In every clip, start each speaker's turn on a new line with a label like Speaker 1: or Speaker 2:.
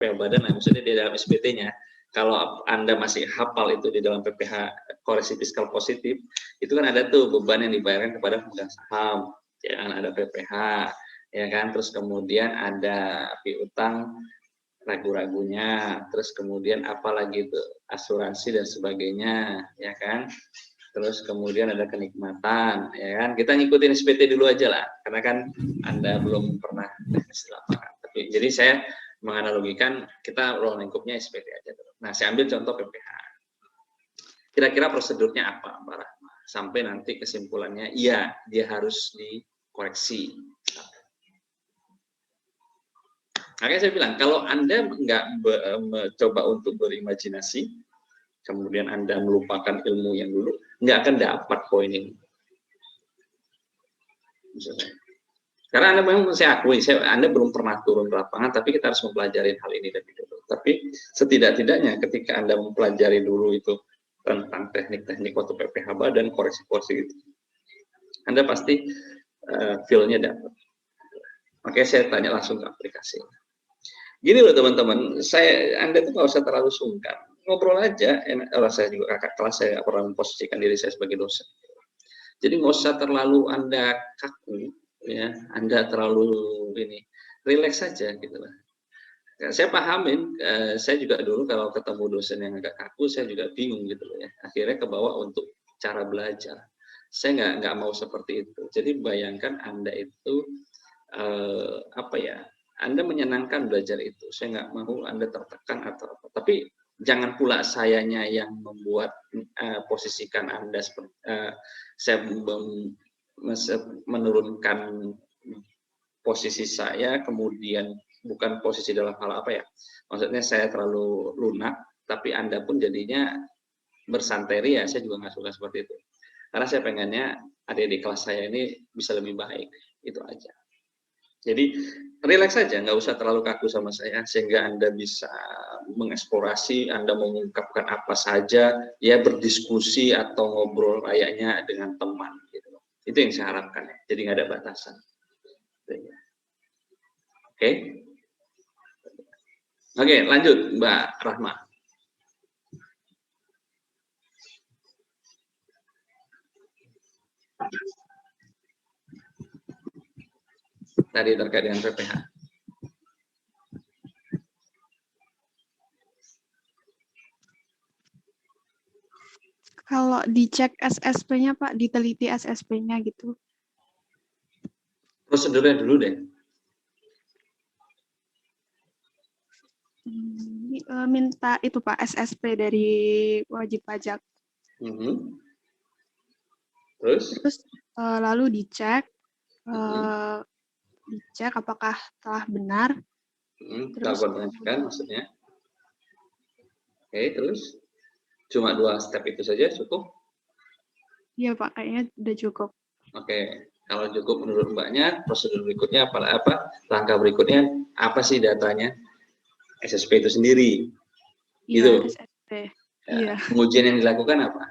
Speaker 1: PPH badan, nah, maksudnya di dalam SPT-nya. Kalau Anda masih hafal itu di dalam PPH koreksi fiskal positif, itu kan ada tuh beban yang dibayarkan kepada pemegang saham, ya kan, ada PPH, ya kan, terus kemudian ada piutang ragu-ragunya, terus kemudian apalagi itu asuransi dan sebagainya, ya kan, terus kemudian ada kenikmatan, ya kan, kita ngikutin SPT dulu aja lah, karena kan Anda belum pernah teknis di lapangan. Tapi jadi saya menganalogikan kita ruang lingkupnya SPT aja dulu. Nah, saya ambil contoh PPH. Kira-kira prosedurnya apa, Mbak Rahma? Sampai nanti kesimpulannya, iya, dia harus dikoreksi. Makanya saya bilang, kalau Anda nggak mencoba untuk berimajinasi, kemudian Anda melupakan ilmu yang dulu, nggak akan dapat poin ini. Misalnya. Karena Anda memang, saya akui, Anda belum pernah turun ke lapangan, tapi kita harus mempelajari hal ini lebih dulu. Tapi setidak-tidaknya ketika Anda mempelajari dulu itu tentang teknik-teknik waktu PPH badan, koreksi-koreksi itu, Anda pasti feel-nya dapat. Makanya saya tanya langsung ke aplikasi. Gini loh teman-teman, Anda tuh nggak usah terlalu sungkan, ngobrol aja. Saya juga kakak kelas, saya pernah memposisikan diri saya sebagai dosen. Jadi nggak usah terlalu Anda kaku, ya, Anda terlalu ini, relax saja gitu lah. Saya pahamin, saya juga dulu kalau ketemu dosen yang agak kaku, saya juga bingung gitu loh ya. Akhirnya kebawa untuk cara belajar. Saya nggak mau seperti itu. Jadi bayangkan Anda itu apa ya? Anda menyenangkan belajar itu. Saya nggak mau Anda tertekan atau apa. Tapi jangan pula sayanya yang membuat posisikan Anda seperti saya menurunkan posisi saya, kemudian bukan posisi dalam hal apa ya, maksudnya saya terlalu lunak, tapi Anda pun jadinya bersanteri, ya saya juga nggak suka seperti itu. Karena saya pengennya adik di kelas saya ini bisa lebih baik, itu aja. Jadi relax saja, nggak usah terlalu kaku sama saya, sehingga Anda bisa mengeksplorasi, Anda mengungkapkan apa saja, ya berdiskusi atau ngobrol layaknya dengan teman. Gitu. Itu yang saya harapkan, ya. Jadi nggak ada batasan. Oke. Oke, lanjut Mbak Rahma. Tadi terkait dengan PPH.
Speaker 2: Kalau dicek SSP-nya Pak, diteliti SSP-nya gitu.
Speaker 1: Prosedurnya dulu deh.
Speaker 2: Minta itu Pak, SSP dari wajib pajak. Terus lalu dicek, dicek apakah telah benar.
Speaker 1: Terus pengecekan maksudnya. Oke, terus cuma 2 step itu saja cukup?
Speaker 2: Iya Pak, kayaknya udah cukup.
Speaker 1: Oke, kalau cukup menurut Mbaknya, prosedur berikutnya apa? Langkah berikutnya apa sih datanya? SSP itu sendiri.
Speaker 2: Iya,
Speaker 1: gitu.
Speaker 2: SSP.
Speaker 1: Ya,
Speaker 2: iya.
Speaker 1: Pengujian yang dilakukan apa?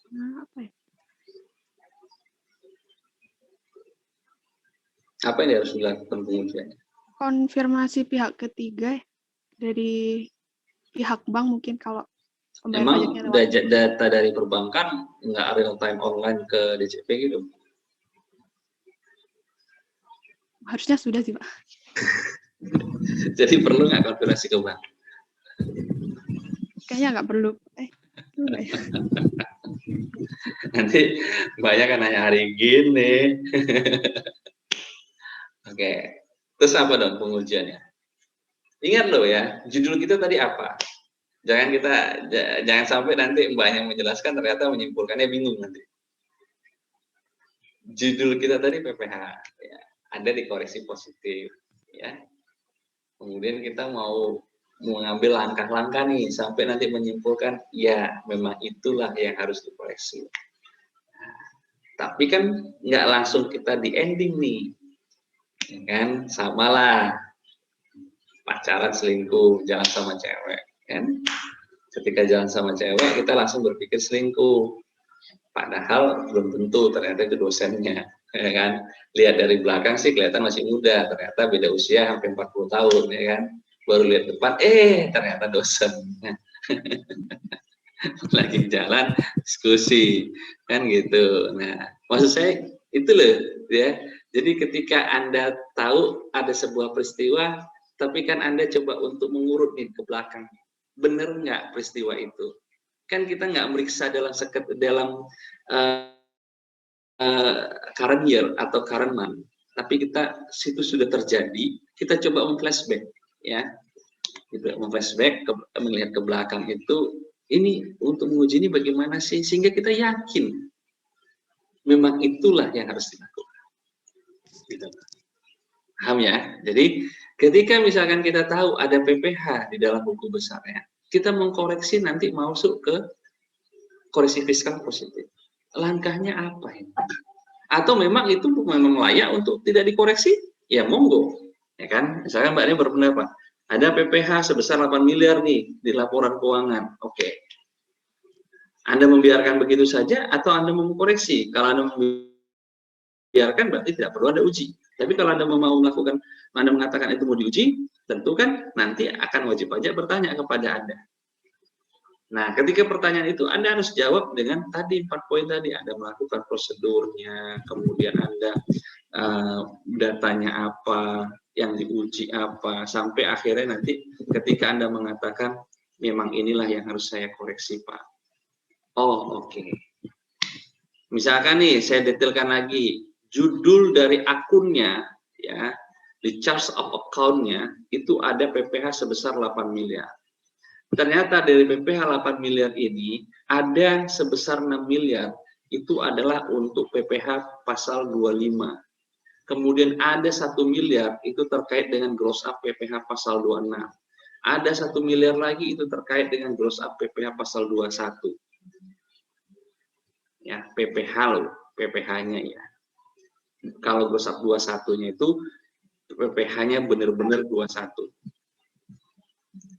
Speaker 2: Nah, apa ya?
Speaker 1: Apa yang harus dilakukan pengujiannya?
Speaker 2: Konfirmasi pihak ketiga dari pihak bank mungkin kalau pembayar
Speaker 1: Emang
Speaker 2: pajaknya lewat.
Speaker 1: data dari perbankan nggak real time online ke DCP gitu?
Speaker 2: Harusnya sudah sih Pak.
Speaker 1: Jadi perlu nggak konfirmasi ke bank?
Speaker 2: Kayaknya nggak perlu.
Speaker 1: Nanti banyak kan nanya hari gini. Oke, terus apa dong pengujiannya? Ingat loh ya, judul kita tadi apa? Jangan sampai nanti mbaknya menjelaskan ternyata menyimpulkannya bingung nanti. Judul kita tadi PPH, ya, ada dikoreksi positif, ya. Kemudian kita mau mengambil langkah-langkah nih sampai nanti menyimpulkan, ya memang itulah yang harus dikoreksi. Tapi kan nggak langsung kita di ending nih, ya kan? Sama lah, pacaran selingkuh, jalan sama cewek, kan? Ketika jalan sama cewek, kita langsung berpikir selingkuh. Padahal belum tentu ternyata itu dosennya. ya kan? Lihat dari belakang sih kelihatan masih muda, ternyata beda usia hampir 40 tahun, ya kan? Baru lihat depan, ternyata dosen. Lagi jalan diskusi, kan gitu. Nah, maksud saya itu loh, ya. Jadi ketika Anda tahu ada sebuah peristiwa, tapi kan Anda coba untuk mengurut nih ke belakang, benar nggak peristiwa itu? Kan kita nggak meriksa dalam current year atau current month, tapi kita situ sudah terjadi, kita coba flashback, ya, gitu, flashback melihat ke belakang itu, ini untuk menguji ini bagaimana sih, sehingga kita yakin memang itulah yang harus dilakukan. Gitu. Paham ya? Jadi ketika misalkan kita tahu ada PPh di dalam buku besarnya, kita mengkoreksi nanti masuk ke koreksi fiskal positif. Langkahnya apa ini? Atau memang itu memang layak untuk tidak dikoreksi? Ya monggo. Ya kan? Misalkan Mbak ini berpendapat, ada PPh sebesar 8 miliar nih di laporan keuangan. Oke. Anda membiarkan begitu saja atau Anda mau mengkoreksi? Kalau Anda membiarkan berarti tidak perlu ada uji. Tapi kalau Anda mau melakukan, Anda mengatakan itu mau diuji, tentu kan nanti akan wajib pajak bertanya kepada Anda. Nah, ketika pertanyaan itu Anda harus jawab dengan tadi 4 poin tadi. Anda melakukan prosedurnya, kemudian Anda datanya apa, yang diuji apa, sampai akhirnya nanti ketika Anda mengatakan memang inilah yang harus saya koreksi, Pak. Oh, oke. Misalkan nih, saya detailkan lagi, judul dari akunnya, ya, di charge of account-nya, itu ada PPh sebesar 8 miliar. Ternyata dari PPh 8 miliar ini, ada sebesar 6 miliar, itu adalah untuk PPh pasal 25. Kemudian ada 1 miliar, itu terkait dengan gross up PPh pasal 26. Ada 1 miliar lagi, itu terkait dengan gross up PPh pasal 21. Ya, PPh loh, PPh-nya ya. Kalau gross up 21-nya itu, PPh-nya benar-benar 21.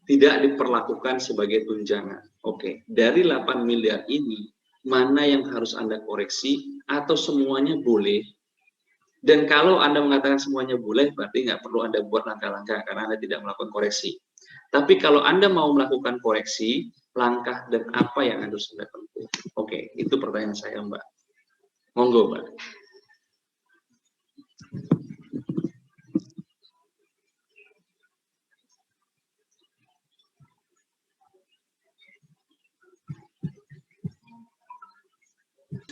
Speaker 1: Tidak diperlakukan sebagai tunjangan. Oke, dari 8 miliar ini, mana yang harus Anda koreksi, atau semuanya boleh? Dan kalau Anda mengatakan semuanya boleh, berarti nggak perlu Anda buat langkah-langkah, karena Anda tidak melakukan koreksi. Tapi kalau Anda mau melakukan koreksi, langkah dan apa yang harus Anda tempuh? Oke, itu pertanyaan saya, Mbak. Monggo, Mbak.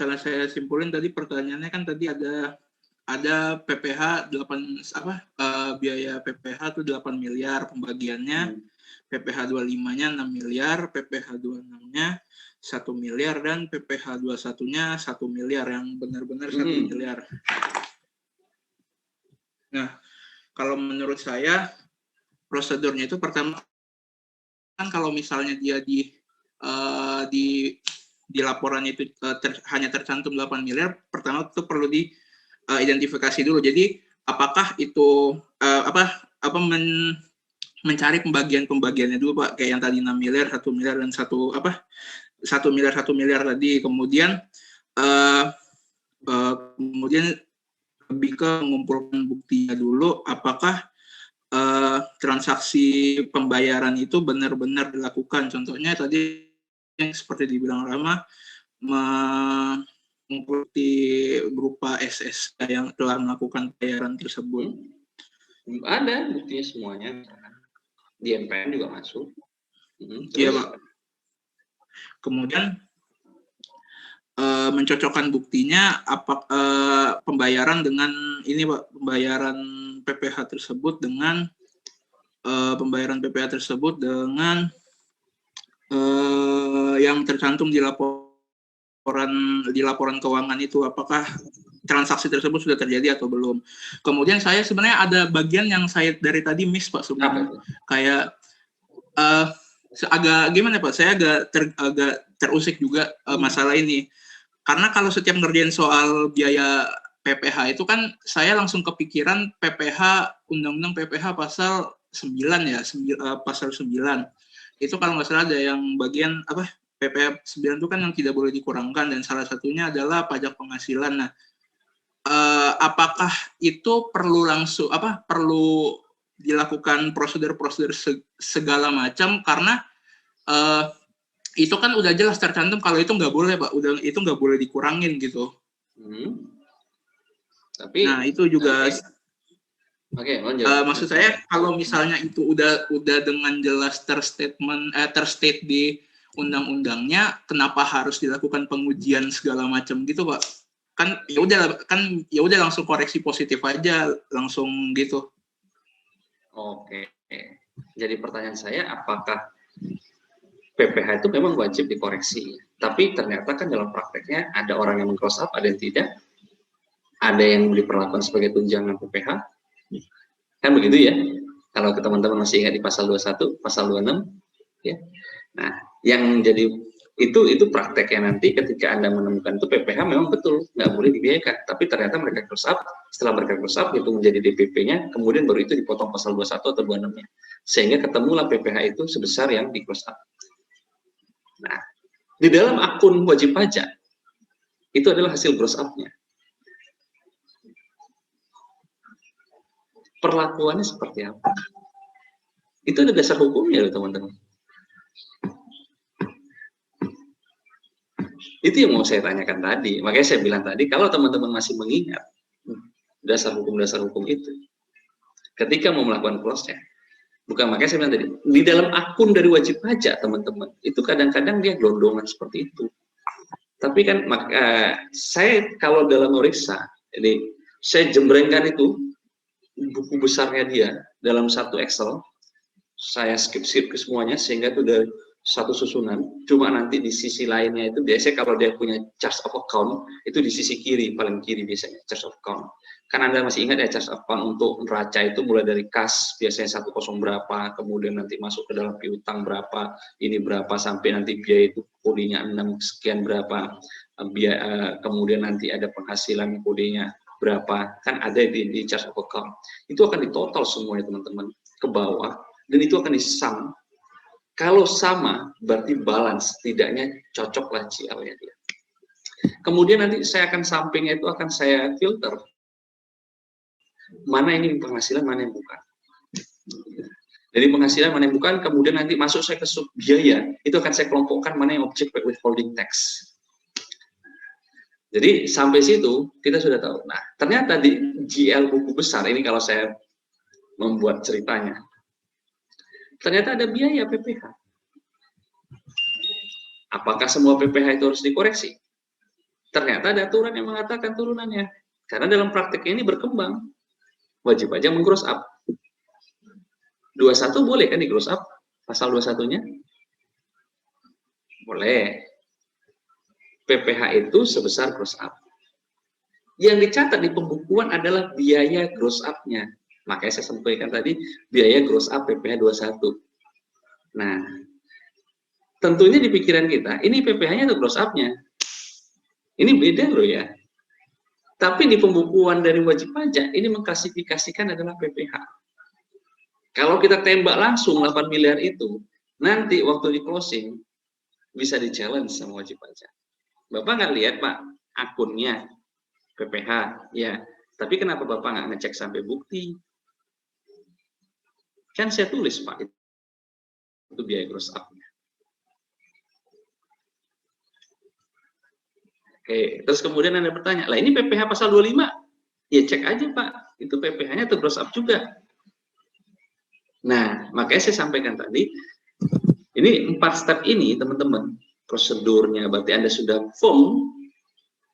Speaker 3: Salah saya simpulin tadi pertanyaannya kan tadi ada PPh 8 biaya PPh itu 8 miliar pembagiannya, PPh 25-nya 6 miliar, PPh 26-nya 1 miliar dan PPh 21-nya 1 miliar yang benar-benar 1 miliar. Nah, kalau menurut saya prosedurnya itu pertama kan kalau misalnya dia di laporannya itu hanya tercantum 8 miliar, pertama itu perlu diidentifikasi dulu. Jadi apakah itu mencari pembagiannya dulu, Pak, kayak yang tadi 6 miliar, 1 miliar dan 1 miliar tadi. Kemudian kemudian lebih ke mengumpulkan buktinya dulu, apakah transaksi pembayaran itu benar-benar dilakukan. Contohnya tadi yang seperti dibilang Rama, mengikuti berupa SSK yang telah melakukan pembayaran tersebut.
Speaker 1: Ada buktinya semuanya. Di MPN juga masuk.
Speaker 3: Iya, Pak. Kemudian mencocokkan buktinya pembayaran dengan ini, Pak, pembayaran PPh tersebut dengan yang tercantum di laporan keuangan itu, apakah transaksi tersebut sudah terjadi atau belum. Kemudian saya sebenarnya ada bagian yang saya dari tadi miss, Pak, sebenarnya. Kayak agak gimana, Pak, saya agak terusik juga masalah ini. Karena kalau setiap ngerjain soal biaya PPh itu kan saya langsung kepikiran PPh, Undang-Undang PPh pasal 9 ya, pasal 9. Itu kalau nggak salah ada yang bagian PPh 9 itu kan yang tidak boleh dikurangkan, dan salah satunya adalah pajak penghasilan. Nah, apakah itu perlu langsung perlu dilakukan prosedur-prosedur segala macam, karena itu kan udah jelas tercantum kalau itu nggak boleh, Pak, itu nggak boleh dikurangin gitu.
Speaker 1: Tapi
Speaker 3: nah itu juga
Speaker 1: oke, lanjut.
Speaker 3: Maksud saya kalau misalnya itu udah dengan jelas terstate di undang-undangnya, kenapa harus dilakukan pengujian segala macam gitu, Pak? Kan ya udah langsung koreksi positif aja langsung gitu.
Speaker 1: Oke. Jadi pertanyaan saya, apakah PPH itu memang wajib dikoreksi? Tapi ternyata kan dalam prakteknya ada orang yang meng-cross up, ada yang tidak. Ada yang diperlakukan sebagai tunjangan PPH. Kan begitu ya? Kalau teman-teman masih ingat di pasal 21, pasal 26, ya. Nah, yang jadi itu prakteknya nanti ketika Anda menemukan itu PPH memang betul nggak boleh dibiayakan, tapi ternyata mereka cross up, setelah mereka cross up itu menjadi DPP-nya, kemudian baru itu dipotong pasal 21 atau 26-nya, sehingga ketemulah PPH itu sebesar yang di cross up. Nah, di dalam akun wajib pajak itu adalah hasil gross up-nya. Perlakuannya seperti apa? Itu ada dasar hukumnya loh teman-teman. Itu yang mau saya tanyakan tadi. Makanya saya bilang tadi, kalau teman-teman masih mengingat dasar hukum itu, ketika mau melakukan cross-check, bukan, makanya saya bilang tadi, di dalam akun dari wajib pajak teman-teman, itu kadang-kadang dia gelondongan seperti itu. Tapi kan saya kalau dalam meriksa, jadi saya jembrengkan itu buku besarnya dia dalam satu Excel, saya skip ke semuanya sehingga itu dari satu susunan. Cuma nanti di sisi lainnya itu biasanya kalau dia punya charge of account itu di sisi kiri, paling kiri biasanya charge of account. Kan Anda masih ingat ya, charge of account untuk neraca itu mulai dari kas biasanya 10 berapa, kemudian nanti masuk ke dalam piutang berapa, ini berapa, sampai nanti biaya itu kodenya 6 sekian berapa, kemudian nanti ada penghasilan kodenya berapa, kan ada di charge of account. Itu akan ditotal semuanya teman-teman ke bawah, dan itu akan disum. Kalau sama, berarti balance, setidaknya cocoklah GL-nya dia. Kemudian nanti saya akan sampingnya itu akan saya filter. Mana ini penghasilan, mana yang bukan. Jadi penghasilan, mana yang bukan, kemudian nanti masuk saya ke sub biaya, itu akan saya kelompokkan mana yang object withholding tax. Jadi sampai situ kita sudah tahu. Nah, ternyata di GL buku besar ini kalau saya membuat ceritanya, ternyata ada biaya PPH. Apakah semua PPH itu harus dikoreksi? Ternyata ada aturan yang mengatakan turunannya. Karena dalam praktek ini berkembang. Wajib pajak meng-gross up. 21 boleh kan di-gross up? Pasal 21-nya? Boleh. PPH itu sebesar gross up. Yang dicatat di pembukuan adalah biaya gross up-nya. Makanya saya sampaikan tadi, biaya gross up PPH 21. Nah, tentunya di pikiran kita, ini PPH-nya atau gross up-nya? Ini beda loh ya. Tapi di pembukuan dari wajib pajak, ini mengklasifikasikan adalah PPH. Kalau kita tembak langsung 8 miliar itu, nanti waktu di closing, bisa di-challenge sama wajib pajak. Bapak nggak lihat, Pak, akunnya PPH, ya. Tapi kenapa Bapak nggak ngecek sampai bukti? Kan saya tulis, Pak, itu biaya gross up-nya. Oke, terus kemudian Anda bertanya, lah ini PPH pasal 25? Ya cek aja, Pak, itu PPH-nya atau gross up juga. Nah, makanya saya sampaikan tadi, ini 4 step ini, teman-teman, prosedurnya, berarti Anda sudah firm,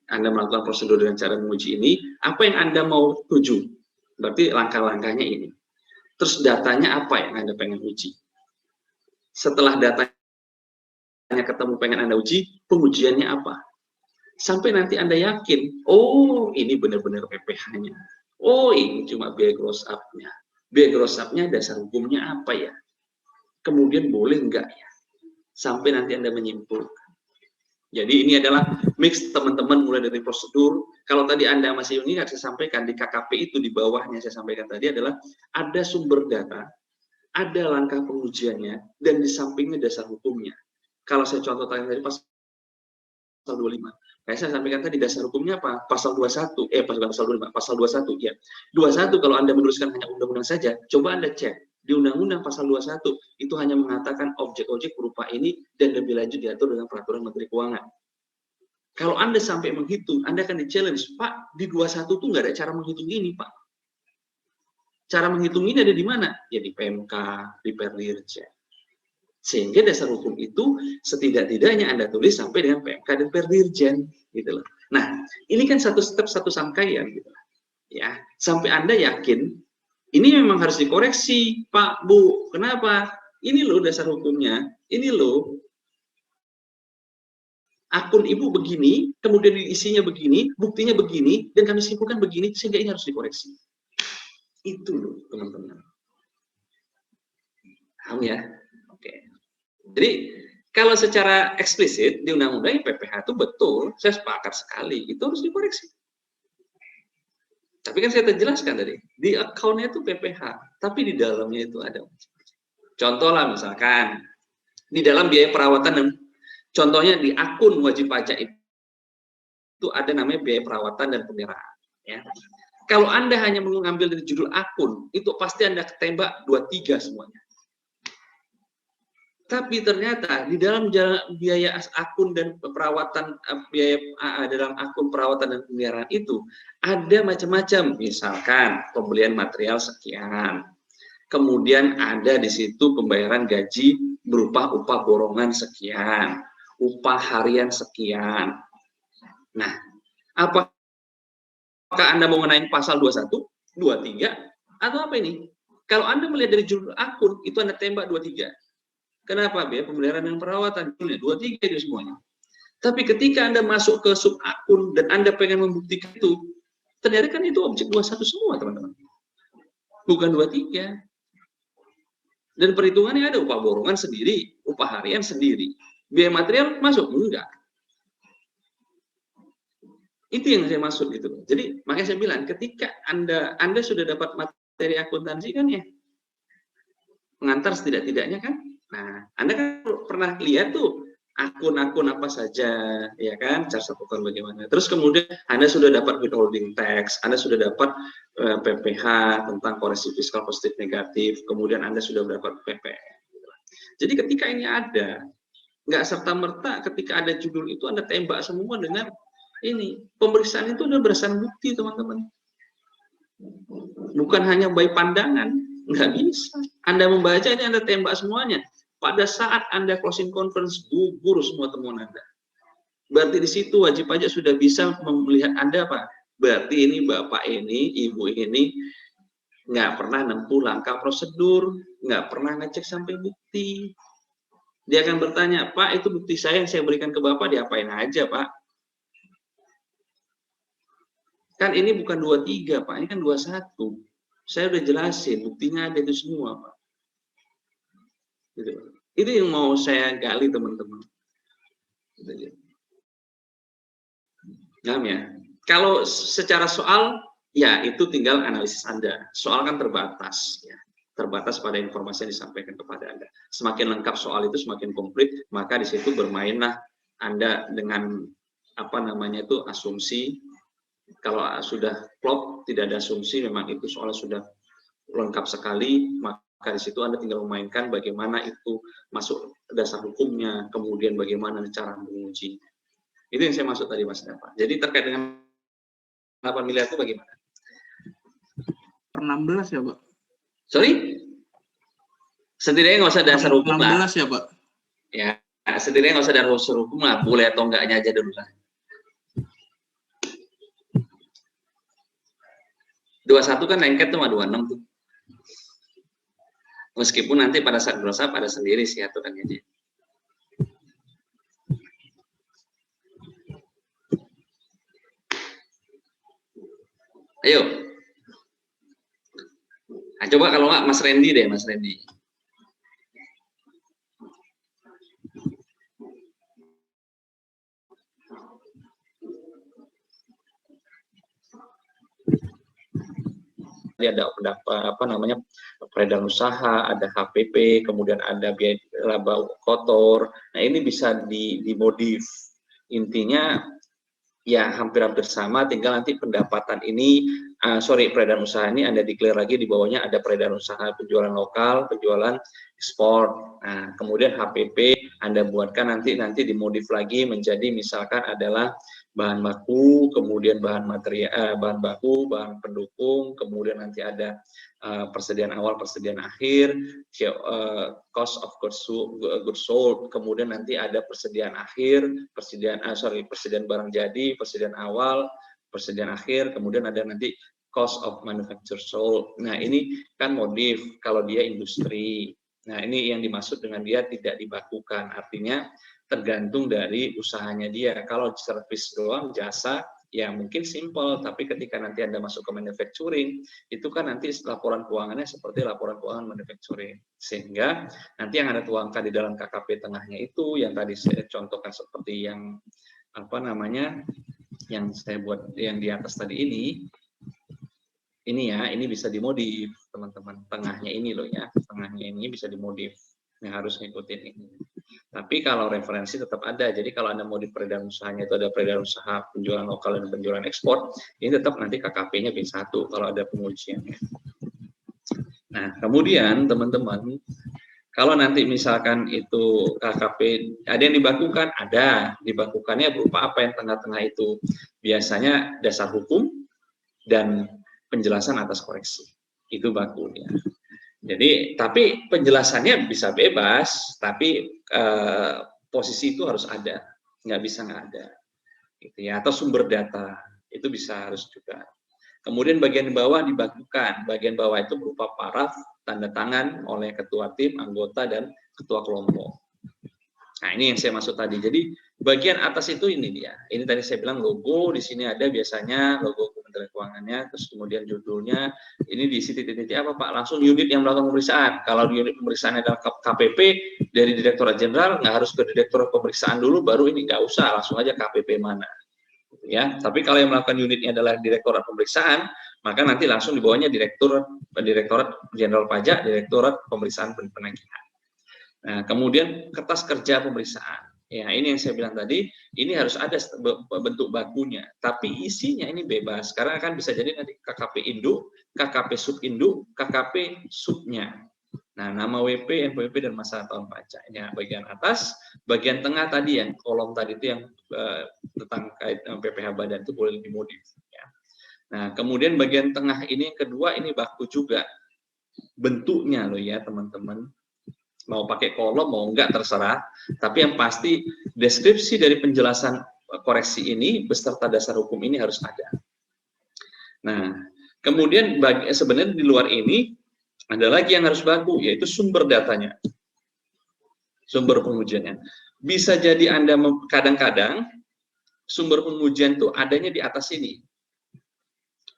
Speaker 1: Anda melakukan prosedur dengan cara menguji ini, apa yang Anda mau tuju? Berarti langkah-langkahnya ini. Terus datanya apa yang Anda pengen uji? Setelah datanya ketemu pengen Anda uji, pengujiannya apa? Sampai nanti Anda yakin, oh ini benar-benar PPH-nya. Oh ini cuma biaya gross up-nya. Biaya gross up-nya dasar hukumnya apa ya? Kemudian boleh enggak ya? Sampai nanti Anda menyimpulkan. Jadi ini adalah mix teman-teman mulai dari prosedur. Kalau tadi Anda masih ingat, saya sampaikan di KKP itu di bawahnya saya sampaikan tadi adalah ada sumber data, ada langkah pengujiannya, dan di sampingnya dasar hukumnya. Kalau saya contoh tadi pasal 25. Kayak saya sampaikan tadi dasar hukumnya apa? Pasal 21, pasal 25, pasal 21 ya. 21 kalau Anda menuliskan hanya undang-undang saja, coba Anda cek di undang-undang pasal 21 itu hanya mengatakan objek-objek berupa ini dan lebih lanjut diatur dengan peraturan Menteri Keuangan. Kalau Anda sampai menghitung, Anda akan di-challenge, Pak, di 21 tuh nggak ada cara menghitung ini, Pak. Cara menghitung ini ada di mana? Ya di PMK, di Perdirjen. Sehingga dasar hukum itu setidak-tidaknya Anda tulis sampai dengan PMK dan Perdirjen, gitu loh. Nah, ini kan satu step, satu sangkaian, gitu. Ya, sampai Anda yakin ini memang harus dikoreksi, Pak, Bu. Kenapa? Ini loh dasar hukumnya. Ini loh akun Ibu begini, kemudian isinya begini, buktinya begini, dan kami simpulkan begini, sehingga ini harus dikoreksi. Itu loh, teman-teman. Paham ya? Oke. Jadi, kalau secara eksplisit di undang-undang PPh itu betul, saya sepakat sekali, itu harus dikoreksi. Tapi kan saya terjelaskan tadi, di akunnya itu PPh, tapi di dalamnya itu ada. Contoh lah misalkan, di dalam biaya perawatan, contohnya di akun wajib pajak itu ada namanya biaya perawatan dan pemeliharaan. Ya. Kalau Anda hanya mengambil dari judul akun, itu pasti Anda ketembak 23 semuanya. Tapi ternyata di dalam biaya akun dan perawatan, biaya dalam akun perawatan dan pemeliharaan itu ada macam-macam. Misalkan pembelian material sekian, kemudian ada di situ pembayaran gaji berupa upah borongan sekian, upah harian sekian. Nah, apakah Anda mau ngenain pasal 21, 23, atau apa ini? Kalau Anda melihat dari judul akun, itu Anda tembak 23. Kenapa? Biaya pemeliharaan dan perawatan, 23 itu semuanya. Tapi ketika Anda masuk ke sub akun dan Anda pengen membuktikan itu, ternyata kan itu objek 21 semua, teman-teman. Bukan 23. Dan perhitungannya ada upah borongan sendiri, upah harian sendiri. Biaya material masuk? Enggak. Itu yang saya maksud itu. Jadi makanya saya bilang, ketika Anda sudah dapat materi akuntansi kan ya, pengantar setidak-tidaknya kan. Nah, Anda kan pernah lihat tuh akun-akun apa saja, ya kan, cara satukan bagaimana. Terus kemudian Anda sudah dapat withholding tax, Anda sudah dapat PPh tentang koreksi fiskal positif negatif, kemudian Anda sudah dapat PPN. Jadi ketika ini ada, nggak serta-merta ketika ada judul itu Anda tembak semua dengan ini. Pemeriksaan itu adalah berdasarkan bukti, teman-teman. Bukan hanya by pandangan, nggak bisa. Anda membaca ini Anda tembak semuanya. Pada saat Anda closing conference, gugur semua temuan Anda. Berarti di situ wajib pajak sudah bisa melihat Anda apa? Berarti ini Bapak ini, Ibu ini nggak pernah nempuh langkah prosedur, nggak pernah ngecek sampai bukti. Dia akan bertanya, Pak, itu bukti saya yang saya berikan ke Bapak, diapain aja, Pak? Kan ini bukan 23, Pak, ini kan 21. Saya udah jelasin, buktinya ada itu semua, Pak. Gitu. Itu yang mau saya gali, teman-teman. Gitu. Nah, ya. Kalau secara soal, ya itu tinggal analisis Anda. Soal kan terbatas, ya. Terbatas pada informasi yang disampaikan kepada Anda. Semakin lengkap soal itu, semakin komplit, maka di situ bermainlah Anda dengan apa namanya itu asumsi. Kalau sudah klop, tidak ada asumsi, memang itu soalnya sudah lengkap sekali, maka di situ Anda tinggal memainkan bagaimana itu masuk dasar hukumnya, kemudian bagaimana cara menguji. Itu yang saya maksud tadi, Mas Dava. Jadi terkait dengan 8 miliar itu bagaimana?
Speaker 3: Per 16 ya, Pak?
Speaker 1: Sorry? Setidaknya nggak usah dasar hukum lah.
Speaker 3: 16 ya, Pak?
Speaker 1: Ya, setidaknya nggak usah dasar hukum lah, boleh atau enggaknya aja dulu lah. 21 kan lengket tuh sama 26 tuh. Meskipun nanti pada saat berusaha pada sendiri sih aturannya dia. Ayo. Nah, coba kalau nggak Mas Randy deh, Mas Randy. Ada apa namanya peredaran usaha, ada HPP, kemudian ada biaya laba kotor. Nah ini bisa dimodif. Intinya ya hampir-hampir sama, tinggal nanti pendapatan ini, peredaran usaha ini Anda declare lagi di bawahnya ada peredaran usaha penjualan lokal, penjualan ekspor. Nah, kemudian HPP Anda buatkan nanti dimodif lagi menjadi misalkan adalah bahan baku, kemudian bahan material, bahan baku, bahan pendukung, kemudian nanti ada persediaan awal, persediaan akhir, cost of goods sold, kemudian nanti ada persediaan akhir, persediaan barang jadi, persediaan awal, persediaan akhir, kemudian ada nanti cost of manufacture sold. Nah, ini kan modif kalau dia industri. Nah, ini yang dimaksud dengan dia tidak dibakukan, artinya tergantung dari usahanya dia. Kalau service doang, jasa, ya mungkin simple, tapi ketika nanti Anda masuk ke manufacturing, itu kan nanti laporan keuangannya seperti laporan keuangan manufacturing. Sehingga nanti yang Anda tuangkan di dalam KKP tengahnya itu, yang tadi saya contohkan seperti yang, yang saya buat yang di atas tadi ini ya, ini bisa dimodif, teman-teman. Tengahnya ini loh ya, tengahnya ini bisa dimodif. Yang harus ngikutin ini. Tapi kalau referensi tetap ada. Jadi kalau Anda mau di peredaran usahanya itu ada peredaran usaha penjualan lokal dan penjualan ekspor, ini tetap nanti KKP-nya B1 kalau ada pengujiannya. Nah, kemudian teman-teman, kalau nanti misalkan itu KKP ada yang dibakukan, ada. Dibakukannya berupa apa yang tengah-tengah itu? Biasanya dasar hukum dan penjelasan atas koreksi. Itu bakunya. Jadi, tapi penjelasannya bisa bebas, tapi posisi itu harus ada, nggak bisa nggak ada, gitu ya. Atau sumber data itu bisa harus juga. Kemudian bagian bawah dibakukan, bagian bawah itu berupa paraf, tanda tangan oleh ketua tim, anggota dan ketua kelompok. Nah, ini yang saya maksud tadi. Jadi bagian atas itu ini dia. Ini tadi saya bilang logo, di sini ada biasanya logo Kementerian Keuangannya, terus kemudian judulnya, ini diisi titik-titik apa Pak? Langsung unit yang melakukan pemeriksaan. Kalau unit pemeriksaan adalah KPP dari Direktorat Jenderal, nggak harus ke Direktorat Pemeriksaan dulu, baru ini nggak usah, langsung aja KPP mana. Ya, tapi kalau yang melakukan unitnya adalah Direktorat Pemeriksaan, maka nanti langsung di bawahnya Direktorat Jenderal Pajak, Direktorat Pemeriksaan Penagihan. Nah, kemudian kertas kerja pemeriksaan. Ya, ini yang saya bilang tadi, ini harus ada bentuk bakunya, tapi isinya ini bebas. Karena kan bisa jadi nanti KKP induk, KKP subinduk, KKP subnya. Nah, nama WP, NPWP dan masa tahun pajak. Ini bagian atas, bagian tengah tadi yang kolom tadi itu yang tentang kait PPh badan itu boleh dimodif. Ya. Nah, kemudian bagian tengah ini yang kedua ini baku juga bentuknya loh ya teman-teman. Mau pakai kolom mau enggak terserah, tapi yang pasti deskripsi dari penjelasan koreksi ini beserta dasar hukum ini harus ada. Nah, kemudian sebenarnya di luar ini ada lagi yang harus baku, yaitu sumber datanya, sumber pengujiannya. Bisa jadi Anda kadang-kadang sumber pengujian itu adanya di atas ini,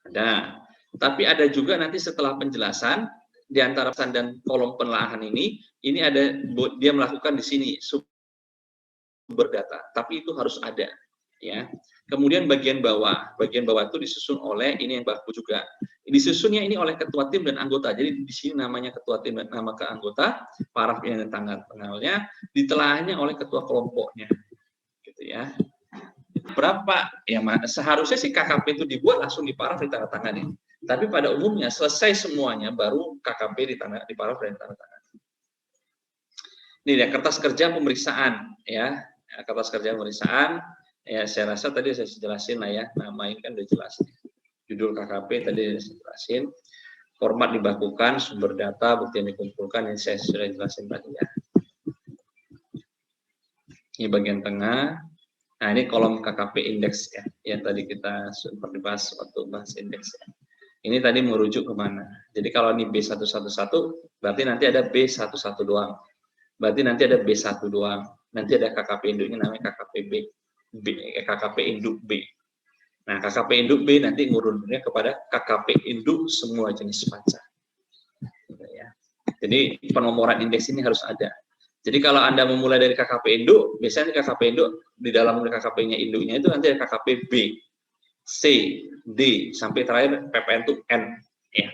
Speaker 1: ada, tapi ada juga nanti setelah penjelasan di antara pesan dan kolom penelaahan ini ada dia melakukan di sini sumber data, tapi itu harus ada, ya. Kemudian bagian bawah itu disusun oleh ini yang baku juga. Disusunnya ini oleh ketua tim dan anggota. Jadi di sini namanya ketua tim dan nama ke anggota, parafnya dan tanggalnya, ditelaahnya oleh ketua kelompoknya, gitu ya. Berapa? Ya seharusnya si KKP itu dibuat langsung diparaf ditandatangani. Tapi pada umumnya selesai semuanya baru KKP diparaf dan ditandatangani. Ini ya kertas kerja pemeriksaan ya, kertas kerja pemeriksaan ya, saya rasa tadi saya jelasin lah ya, nama ini kan udah jelas. Judul KKP tadi saya jelasin, format dibakukan, sumber data, bukti yang dikumpulkan ini saya sudah jelasin tadi ya. Ini bagian tengah. Nah, ini kolom KKP indeks ya, yang tadi kita sempat dibahas waktu bahas indeks ya. Ini tadi merujuk kemana? Jadi kalau ini B111, berarti nanti ada B11 doang. Berarti nanti ada B1 doang. Nanti ada KKP induknya namanya KKP KKP induk B. Nah, KKP induk B nanti ngurunnya kepada KKP induk semua jenis pajak. Ya. Jadi penomoran indeks ini harus ada. Jadi kalau Anda memulai dari KKP induk, biasanya KKP induk di dalam KKP-nya induknya itu nanti ada KKP B, C, D, sampai terakhir PPN itu N. Ya.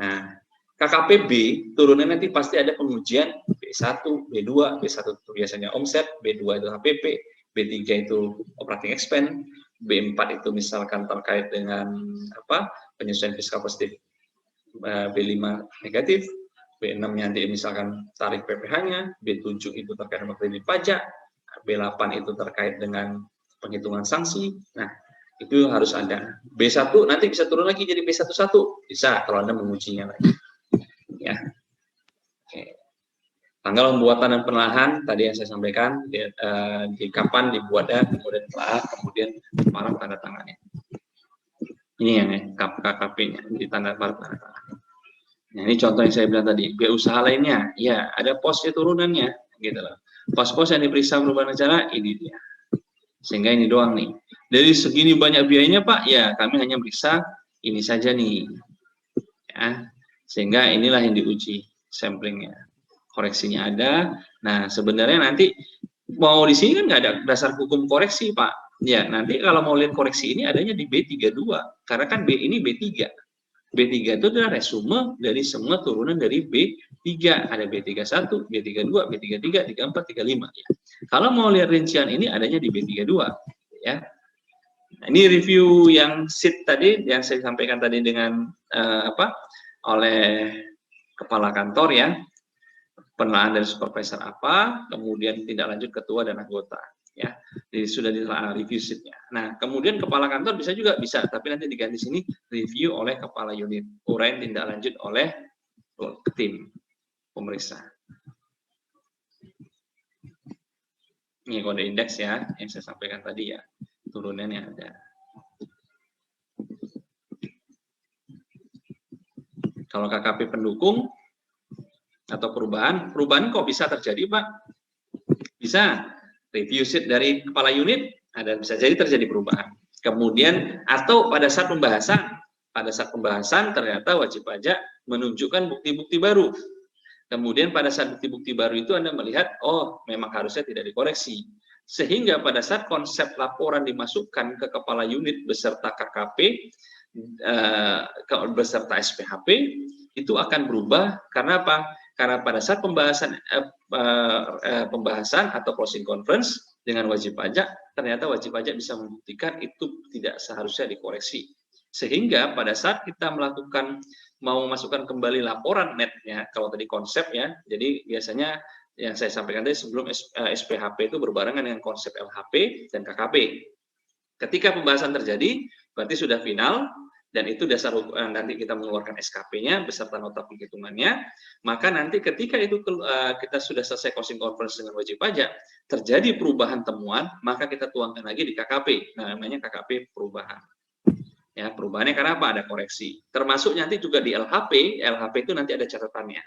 Speaker 1: Nah, KKP B turunnya nanti pasti ada pengujian B1, B2, B1 itu biasanya omset, B2 itu HPP, B3 itu operating expense, B4 itu misalkan terkait dengan penyesuaian fiskal positif, B5 negatif, B6 nanti misalkan tarif PPh-nya, B7 itu terkait dengan kredit pajak, B8 itu terkait dengan penghitungan sanksi. Nah, itu harus ada. B1 nanti bisa turun lagi jadi B11, bisa kalau Anda mengujinya lagi. Ya. Oke. Tanggal pembuatan dan penelahan tadi yang saya sampaikan, di kapan dibuatnya, kemudian telah, kemudian malam tanda tangannya. Ini yang KKP-nya, di tanda tangan. Nah, ini contoh yang saya bilang tadi. Biaya usaha lainnya, ya ada posnya turunannya, gitu loh. Pos-pos yang diperiksa perubahan acara ini dia. Sehingga ini doang nih. Dari segini banyak biayanya Pak, ya kami hanya periksa ini saja nih. Ya, sehingga inilah yang diuji samplingnya. Koreksinya ada. Nah, sebenarnya nanti mau di sini kan nggak ada dasar hukum koreksi, Pak. Ya, nanti kalau mau lihat koreksi ini adanya di B32. Karena kan B ini B3. B3 itu adalah resume dari semua turunan dari B3. Ada B31, B32, B33, 34, 35. Ya. Kalau mau lihat rincian ini adanya di B32. Ya. Nah, ini review yang sheet tadi, yang saya sampaikan tadi dengan oleh kepala kantor ya. Penelahan dari supervisor apa, kemudian tindak lanjut ketua dan anggota, ya, jadi sudah review sheet-nya. Nah, kemudian kepala kantor bisa, tapi nanti diganti sini review oleh kepala unit, uraian tindak lanjut oleh tim pemeriksa. Ini kode indeks ya, yang saya sampaikan tadi ya, turunannya ada. Kalau KKP pendukung atau perubahan kok bisa terjadi Pak? Bisa, review sheet dari kepala unit, ada bisa jadi terjadi perubahan. Kemudian, atau pada saat pembahasan ternyata wajib pajak menunjukkan bukti-bukti baru. Kemudian pada saat bukti-bukti baru itu Anda melihat, oh memang harusnya tidak dikoreksi. Sehingga pada saat konsep laporan dimasukkan ke kepala unit beserta KKP, beserta SPHP, itu akan berubah karena apa? Karena pada saat pembahasan atau closing conference dengan wajib pajak, ternyata wajib pajak bisa membuktikan itu tidak seharusnya dikoreksi. Sehingga pada saat kita mau memasukkan kembali laporan netnya, kalau tadi konsepnya, jadi biasanya yang saya sampaikan tadi sebelum SPHP itu berbarengan dengan konsep LHP dan KKP. Ketika pembahasan terjadi, berarti sudah final, dan itu dasar nanti kita mengeluarkan SKP-nya beserta nota penghitungannya, maka nanti ketika itu kita sudah selesai closing conference dengan wajib pajak, terjadi perubahan temuan, maka kita tuangkan lagi di KKP. Nah, namanya KKP perubahan. Ya, perubahannya karena apa? Ada koreksi. Termasuk nanti juga di LHP itu nanti ada catatannya.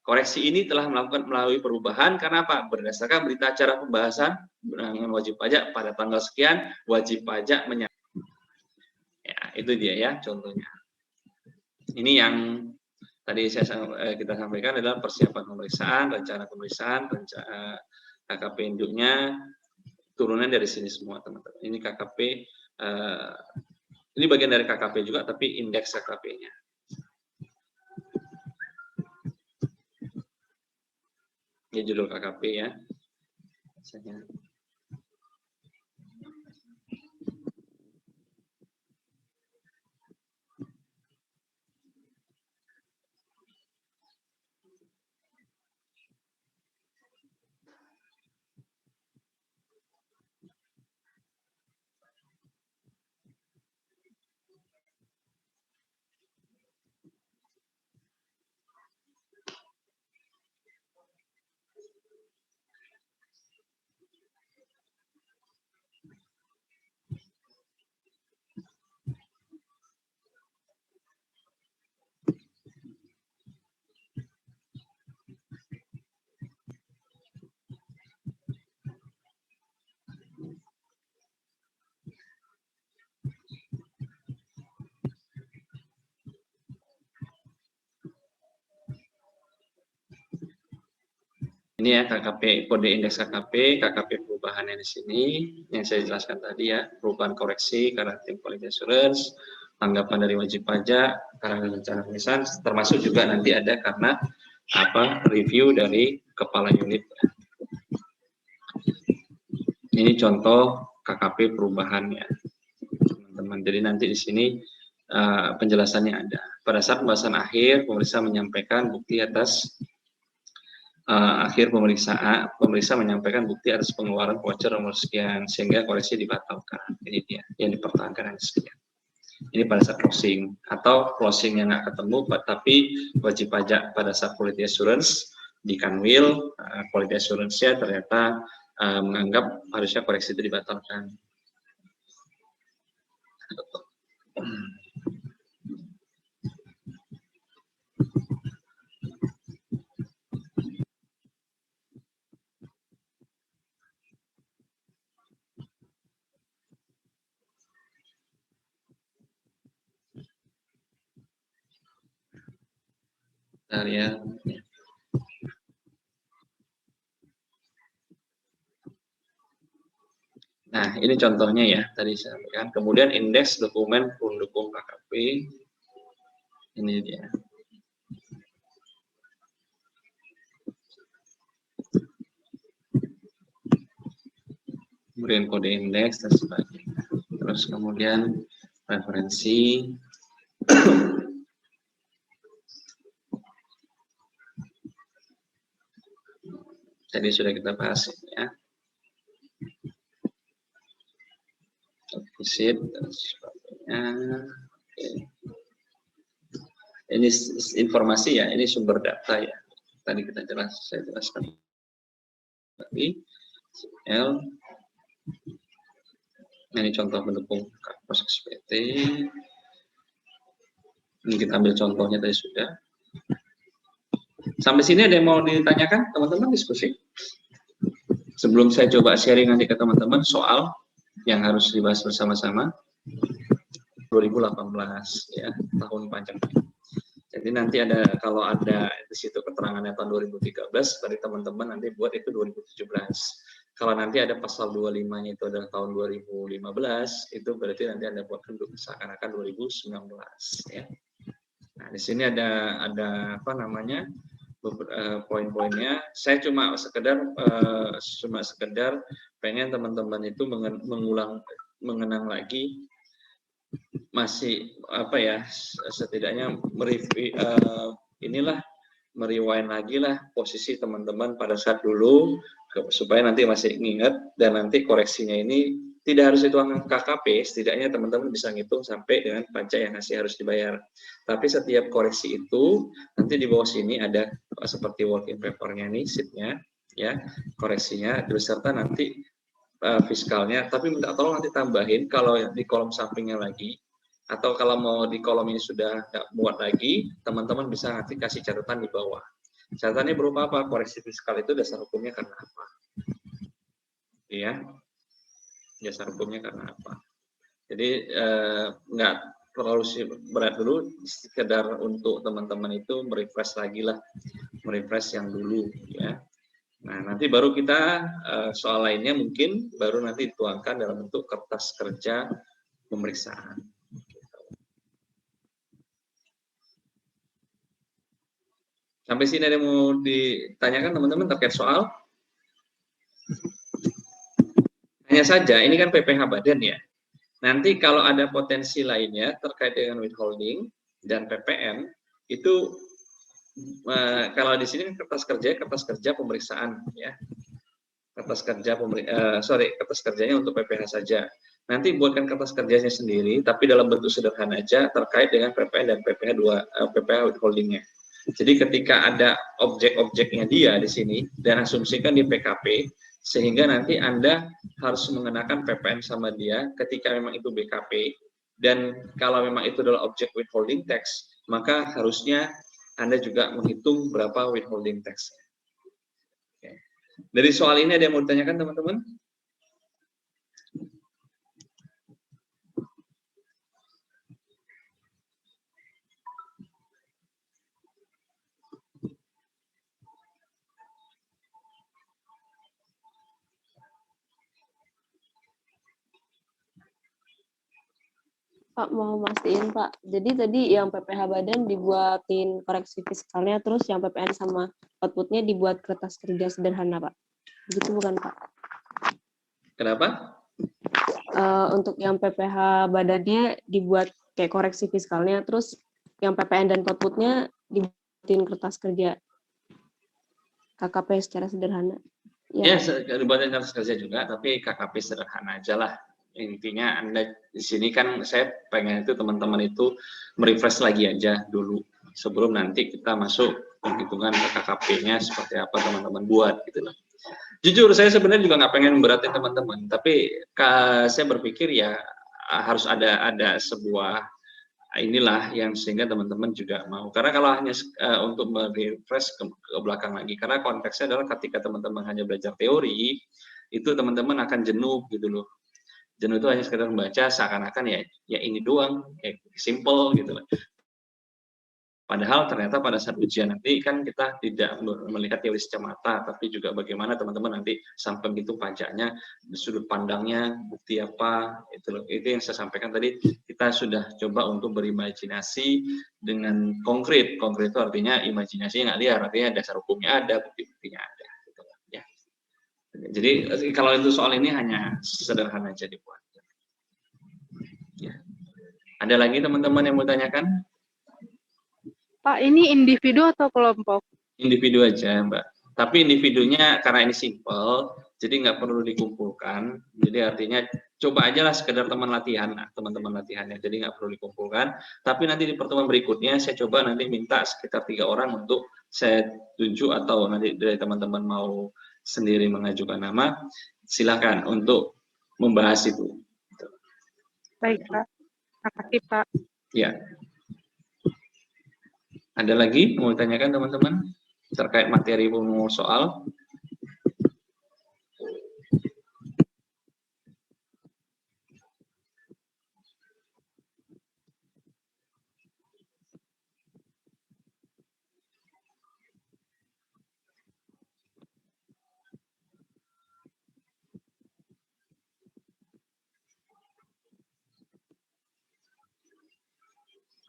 Speaker 1: Koreksi ini telah melalui perubahan karena apa? Berdasarkan berita acara pembahasan dengan wajib pajak pada tanggal sekian, wajib pajak menyatakan. Ya, itu dia ya contohnya. Ini yang tadi kita sampaikan adalah persiapan pemeriksaan, rencana pemeriksaan, KKP induknya, turunan dari sini semua teman-teman. Ini KKP, ini bagian dari KKP juga, tapi indeks KKP-nya. Ini judul KKP ya. Misalnya. Ini ya KKP, kode indeks KKP perubahannya di sini yang saya jelaskan tadi ya, perubahan koreksi karena tim quality assurance, tanggapan dari wajib pajak, karena rencana pemeriksaan, termasuk juga nanti ada karena review dari kepala unit. Ini contoh KKP perubahan ya, teman-teman. Jadi nanti di sini penjelasannya ada. Pada saat pembahasan akhir, pemeriksa menyampaikan bukti atas akhir pemeriksa menyampaikan bukti atas pengeluaran voucher nomor sekian sehingga koreksi dibatalkan. Ini dia yang dipertahankan sekian. Ini pada saat closing, atau closing yang nggak ketemu, tapi wajib pajak pada saat quality assurance di Kanwil, quality assurance-nya ternyata menganggap harusnya koreksi itu dibatalkan. Bentar ya. Nah, ini contohnya ya, tadi saya sampaikan. Kemudian indeks dokumen pendukung KKP. Ini dia. Kemudian kode indeks dan sebagainya. Terus kemudian referensi. Tadi sudah kita bahas ya. Visit dan sebagainya. Oke. Ini informasi ya, ini sumber data ya. Tadi saya jelaskan. Tadi L. Ini contoh pendukung proses PT. Ini kita ambil contohnya tadi sudah. Sampai sini ada yang mau ditanyakan, teman-teman, diskusi? Sebelum saya coba sharing nanti ke teman-teman soal yang harus dibahas bersama-sama. 2018 ya, tahun pajak. Jadi nanti ada, kalau ada di situ keterangannya tahun 2013, dari teman-teman nanti buat itu 2017. Kalau nanti ada pasal 25-nya itu adalah tahun 2015, itu berarti nanti Anda buatkan seakan-akan 2019 ya. Nah, di sini ada apa namanya? Poin-poinnya. Saya cuma sekedar pengen teman-teman itu mengenang lagi, masih apa ya, setidaknya merewind lagi lah posisi teman-teman pada saat dulu, supaya nanti masih ingat, dan nanti koreksinya ini tidak harus dituangkan KKP, setidaknya teman-teman bisa ngitung sampai dengan pajak yang masih harus dibayar. Tapi setiap koreksi itu nanti di bawah sini ada seperti working paper-nya nih, sheet-nya ya, koreksinya beserta nanti fiskalnya. Tapi minta tolong nanti tambahin kalau di kolom sampingnya lagi, atau kalau mau di kolom ini sudah nggak muat lagi, teman-teman bisa nanti kasih catatan di bawah. Catatannya berupa apa? Koreksi fiskal itu dasar hukumnya karena apa? Iya, dasar hukumnya karena apa? Jadi nggak terlalu berat dulu, sekedar untuk teman-teman itu merefresh lagi lah, merefresh yang dulu ya. Nah, nanti baru kita soal lainnya mungkin baru nanti dituangkan dalam bentuk kertas kerja pemeriksaan. Sampai sini ada yang mau ditanyakan teman-teman terkait soal? Hanya saja, ini kan PPh badan ya. Nanti kalau ada potensi lainnya terkait dengan withholding dan PPN, itu kalau di sini kertas kerja pemeriksaan ya. Kertas kerjanya untuk PPh saja. Nanti buatkan kertas kerjanya sendiri, tapi dalam bentuk sederhana aja terkait dengan PPN dan PPh withholdingnya. Jadi ketika ada objek-objeknya dia di sini dan asumsikan di PKP, sehingga nanti Anda harus mengenakan PPN sama dia ketika memang itu BKP, dan kalau memang itu adalah objek withholding tax, maka harusnya Anda juga menghitung berapa withholding tax. Oke. Dari soal ini ada yang mau ditanyakan teman-teman?
Speaker 4: Pak, mau mastiin Pak, jadi tadi yang PPh badan dibuatin koreksi fiskalnya, terus yang PPN sama outputnya dibuat kertas kerja sederhana Pak, gitu bukan Pak?
Speaker 1: Kenapa?
Speaker 4: Untuk yang PPH badannya dibuat kayak koreksi fiskalnya, terus yang PPN dan outputnya dibuatin kertas kerja KKP secara sederhana.
Speaker 1: Ya,
Speaker 4: Ya,
Speaker 1: dibuatin kertas kerja juga, tapi KKP sederhana aja lah. Intinya Anda di sini kan saya pengen itu teman-teman itu merefresh lagi aja dulu sebelum nanti kita masuk penghitungan KKP-nya seperti apa teman-teman buat gitu loh. Jujur saya sebenarnya juga nggak pengen memberatin teman-teman, tapi saya berpikir ya harus ada sebuah inilah yang sehingga teman-teman juga mau. Karena kalau hanya untuk merefresh ke belakang lagi, karena konteksnya adalah ketika teman-teman hanya belajar teori, itu teman-teman akan jenuh gitu loh. Jenuh itu hanya sekedar membaca seakan-akan ya ini doang, simple gitu loh. Padahal ternyata pada saat ujian nanti kan kita tidak melihat teori semata, tapi juga bagaimana teman-teman nanti sampai begitu pajaknya, sudut pandangnya, bukti apa, itu yang saya sampaikan tadi. Kita sudah coba untuk berimajinasi dengan konkret. Konkret itu artinya imajinasi nggak liar, artinya dasar hukumnya ada, bukti-buktinya ada. Gitu, ya. Jadi kalau itu soal ini hanya sederhana aja dibuat. Ya. Ada lagi teman-teman yang mau tanyakan?
Speaker 2: Pak, ini individu atau kelompok?
Speaker 1: Individu aja, Mbak. Tapi individunya karena ini simple, jadi nggak perlu dikumpulkan. Jadi artinya coba aja lah sekedar teman latihan, teman-teman latihannya. Jadi nggak perlu dikumpulkan. Tapi nanti di pertemuan berikutnya saya coba nanti minta sekitar 3 orang untuk saya tunjuk atau nanti dari teman-teman mau sendiri mengajukan nama, silakan untuk membahas itu.
Speaker 2: Baik, Pak. Terima kasih, Pak.
Speaker 1: Ya. Ada lagi mau ditanyakan teman-teman terkait materi pemohon soal?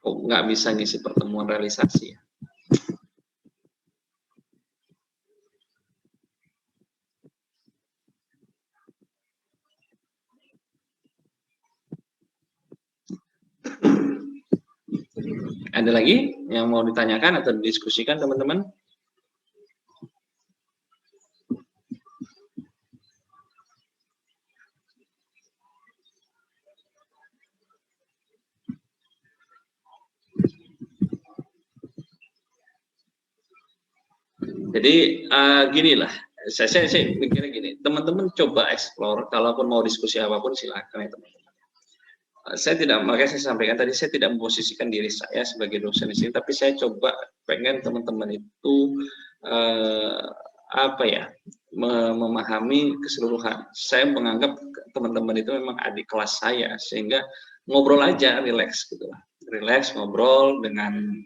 Speaker 1: Oh, nggak bisa ngisi pertemuan realisasi ya? Ada lagi yang mau ditanyakan atau didiskusikan teman-teman? Jadi ginilah, saya mikirnya gini, teman-teman coba explore, kalaupun mau diskusi apapun silakan ya teman-teman. Saya tidak, makanya saya sampaikan tadi, saya tidak memposisikan diri saya sebagai dosen di sini, tapi saya coba pengen teman-teman itu memahami keseluruhan. Saya menganggap teman-teman itu memang adik kelas saya, sehingga ngobrol aja, relax gitu lah, relax ngobrol dengan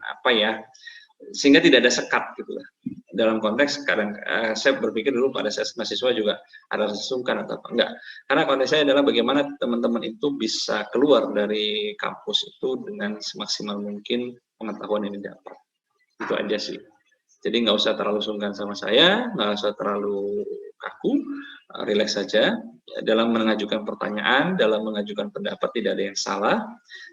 Speaker 1: sehingga tidak ada sekat gitu lah. Dalam konteks kadang saya berpikir dulu pada saya mahasiswa juga ada sungkan atau apa enggak, karena konteks saya adalah bagaimana teman-teman itu bisa keluar dari kampus itu dengan semaksimal mungkin pengetahuan yang didapat. Itu aja sih. Jadi nggak usah terlalu sungkan sama saya, nggak usah terlalu kaku, relax saja. Dalam mengajukan pertanyaan, dalam mengajukan pendapat tidak ada yang salah,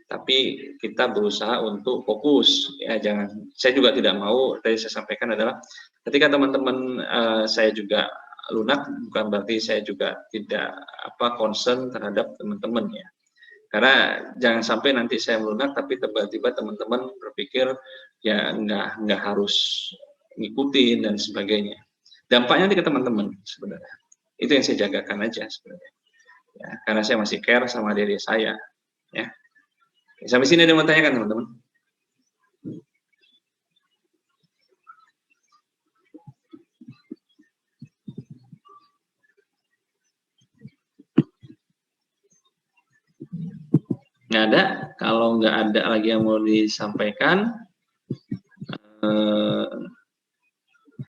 Speaker 1: tapi kita berusaha untuk fokus. Ya, jangan. Saya juga tidak mau. Tadi saya sampaikan adalah ketika teman-teman saya juga lunak, bukan berarti saya juga tidak concern terhadap teman-teman ya. Karena jangan sampai nanti saya melunak, tapi tiba-tiba teman-teman berpikir ya nggak harus ngikutin dan sebagainya. Dampaknya nanti ke teman-teman sebenarnya. Itu yang saya jagakan aja sebenarnya. Ya, karena saya masih care sama diri saya. Ya. Sampai sini ada yang mau tanyakan teman-teman? Nggak ada. Kalau nggak ada lagi yang mau disampaikan,